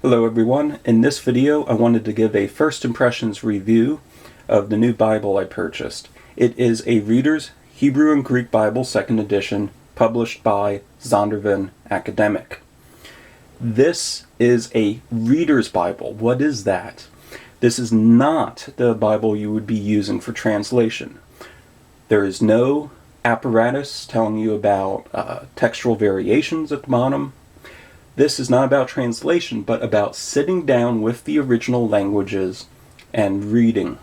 Hello everyone. In this video I wanted to give a first impressions review of the new Bible I purchased. It is a Reader's Hebrew and Greek Bible 2nd edition published by Zondervan Academic. This is a Reader's Bible. What is that? This is not the Bible you would be using for translation. There is no apparatus telling you about textual variations at the bottom. This is not about translation, but about sitting down with the original languages and reading,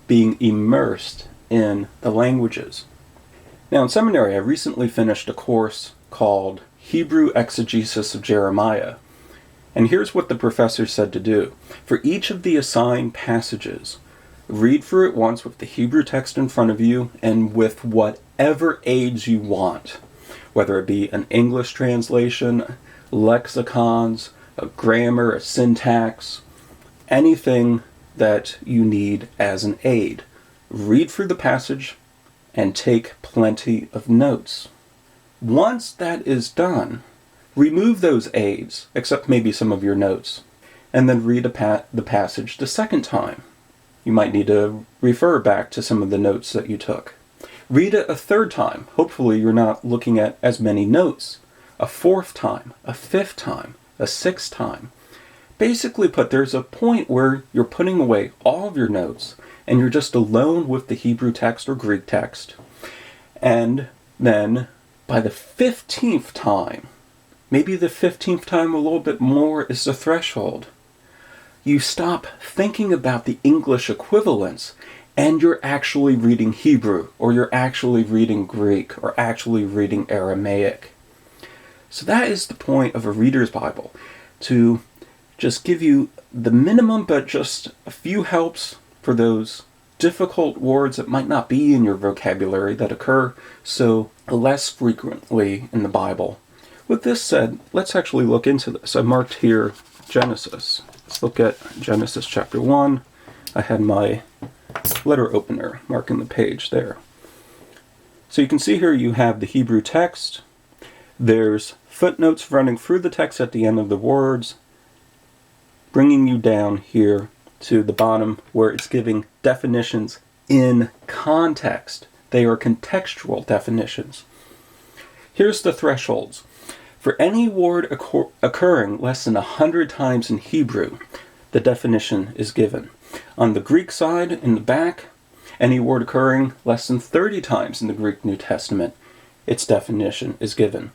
being immersed in the languages. Now in seminary, I recently finished a course called Hebrew Exegesis of Jeremiah. And here's what the professor said to do. For each of the assigned passages, read through it once with the Hebrew text in front of you and with whatever aids you want, whether it be an English translation, lexicons, a grammar, a syntax, anything that you need as an aid. Read through the passage and take plenty of notes. Once that is done, remove those aids, except maybe some of your notes, and then read the passage the second time. You might need to refer back to some of the notes that you took. Read it a third time. Hopefully you're not looking at as many notes. A fourth time, a fifth time, a sixth time. Basically put, there's a point where you're putting away all of your notes and you're just alone with the Hebrew text or Greek text. And then by the 15th time, maybe the 15th time a little bit more is the threshold, you stop thinking about the English equivalents and you're actually reading Hebrew, or you're actually reading Greek, or actually reading Aramaic. So that is the point of a Reader's Bible, to just give you the minimum but just a few helps for those difficult words that might not be in your vocabulary that occur so less frequently in the Bible. With this said, let's actually look into this. I marked here Genesis. Let's look at Genesis chapter 1. I had my letter opener marking the page there. So you can see here you have the Hebrew text. There's footnotes running through the text at the end of the words, bringing you down here to the bottom where it's giving definitions in context. They are contextual definitions. Here's the thresholds. For any word occurring less than 100 times in Hebrew, the definition is given. On the Greek side, in the back, any word occurring less than 30 times in the Greek New Testament, its definition is given.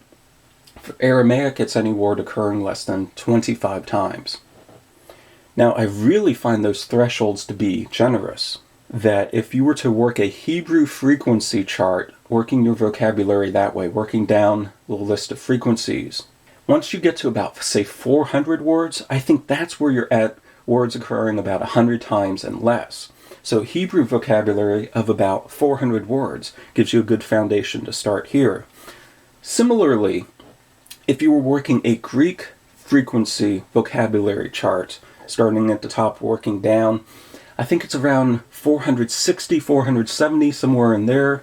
For Aramaic, it's any word occurring less than 25 times. Now, I really find those thresholds to be generous. That if you were to work a Hebrew frequency chart, working your vocabulary that way, working down the list of frequencies, once you get to about, say, 400 words, I think that's where you're at words occurring about 100 times and less. So Hebrew vocabulary of about 400 words gives you a good foundation to start here. Similarly, if you were working a Greek frequency vocabulary chart, starting at the top, working down, I think it's around 460, 470, somewhere in there.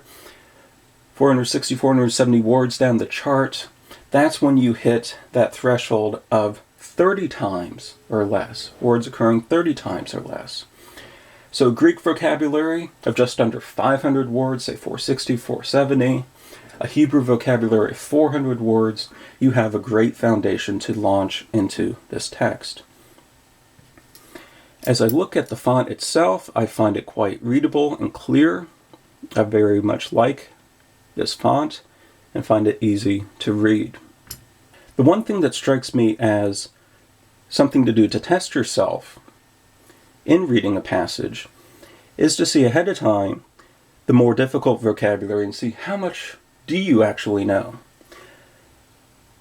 460, 470 words down the chart. That's when you hit that threshold of 30 times or less. Words occurring 30 times or less. So Greek vocabulary of just under 500 words, say 460, 470. A Hebrew vocabulary of 400 words, you have a great foundation to launch into this text. As I look at the font itself, I find it quite readable and clear. I very much like this font and find it easy to read. The one thing that strikes me as something to do to test yourself in reading a passage is to see ahead of time the more difficult vocabulary and see how much do you actually know.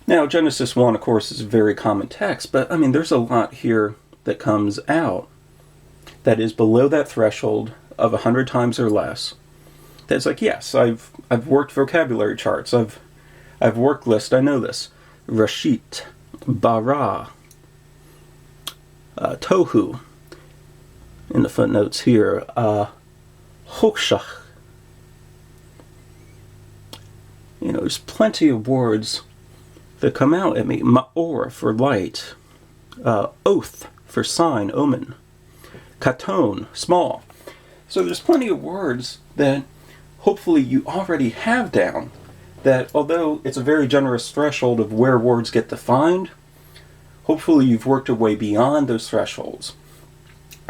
Now, Genesis 1, of course, is a very common text, but there's a lot here that comes out that is below that threshold of 100 times or less. That's like, yes, I've worked vocabulary charts, I've worked lists, I know this. Rashit, bara, tohu, in the footnotes here, hokshach. There's plenty of words that come out at me. Ma'or for light. Oath for sign, omen. Katon, small. So there's plenty of words that hopefully you already have down, that although it's a very generous threshold of where words get defined, hopefully you've worked your way beyond those thresholds.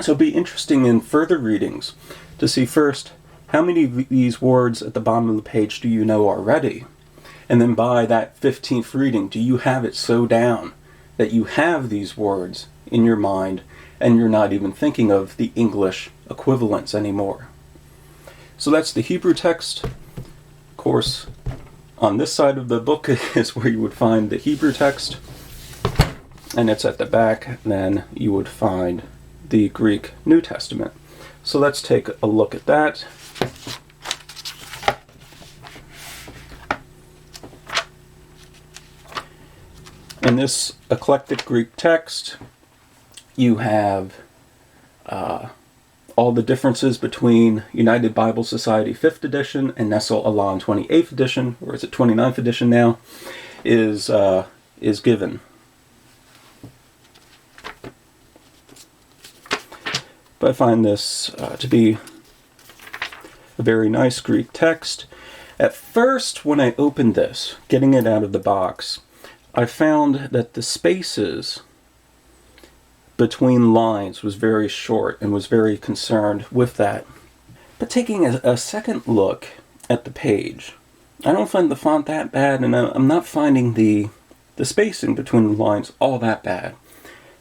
So it'll be interesting in further readings to see first how many of these words at the bottom of the page do you know already, and then by that 15th reading, do you have it so down that you have these words in your mind and you're not even thinking of the English equivalents anymore. So that's the Hebrew text. Of course, on this side of the book is where you would find the Hebrew text, and it's at the back, then you would find the Greek New Testament. So let's take a look at that. In this eclectic Greek text, you have all the differences between United Bible Society 5th edition and Nestle Aland 28th edition, or is it 29th edition now, is given. But I find this to be a very nice Greek text. At first, when I opened this, getting it out of the box, I found that the spaces between lines was very short and was very concerned with that. But taking a second look at the page, I don't find the font that bad, and I'm not finding the spacing between the lines all that bad.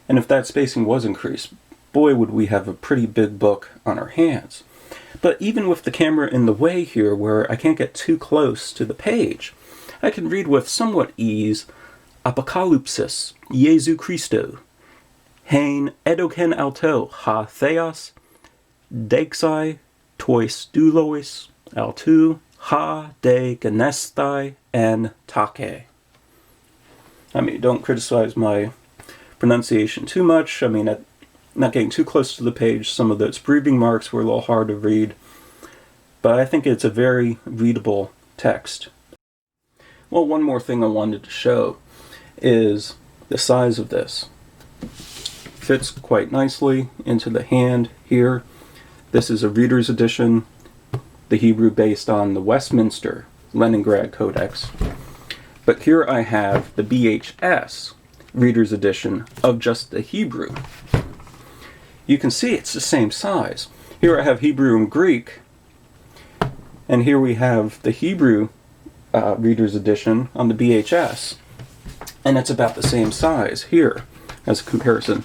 And if that spacing was increased, boy, would we have a pretty big book on our hands. But even with the camera in the way here, where I can't get too close to the page, I can read with somewhat ease Apocalypsis, Jesu Christo, Hein Edoken Alto, Ha Theos, Deixai, Tois Doulois, Altu, Ha De Genestai, and Take. I mean, don't criticize my pronunciation too much. I mean, not getting too close to the page, some of those breathing marks were a little hard to read, but I think it's a very readable text. Well, one more thing I wanted to show is the size of this. Fits quite nicely into the hand here. This is a reader's edition, the Hebrew based on the Westminster Leningrad Codex. But here I have the BHS reader's edition of just the Hebrew. You can see it's the same size. Here I have Hebrew and Greek, and here we have the Hebrew reader's edition on the BHS, and it's about the same size here as a comparison.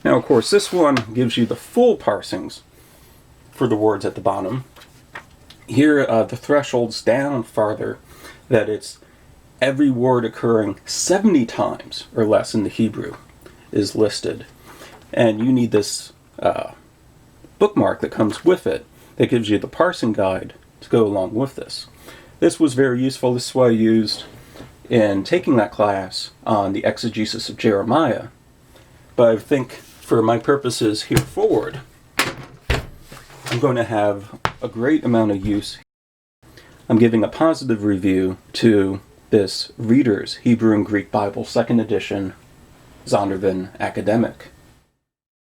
Now, of course, this one gives you the full parsings for the words at the bottom. Here, the threshold's down farther, that it's every word occurring 70 times or less in the Hebrew is listed. And you need this bookmark that comes with it that gives you the parsing guide to go along with this. This was very useful. This is what I used in taking that class on the exegesis of Jeremiah. But I think for my purposes here forward, I'm going to have a great amount of use. I'm giving a positive review to this Reader's Hebrew and Greek Bible 2nd edition Zondervan Academic.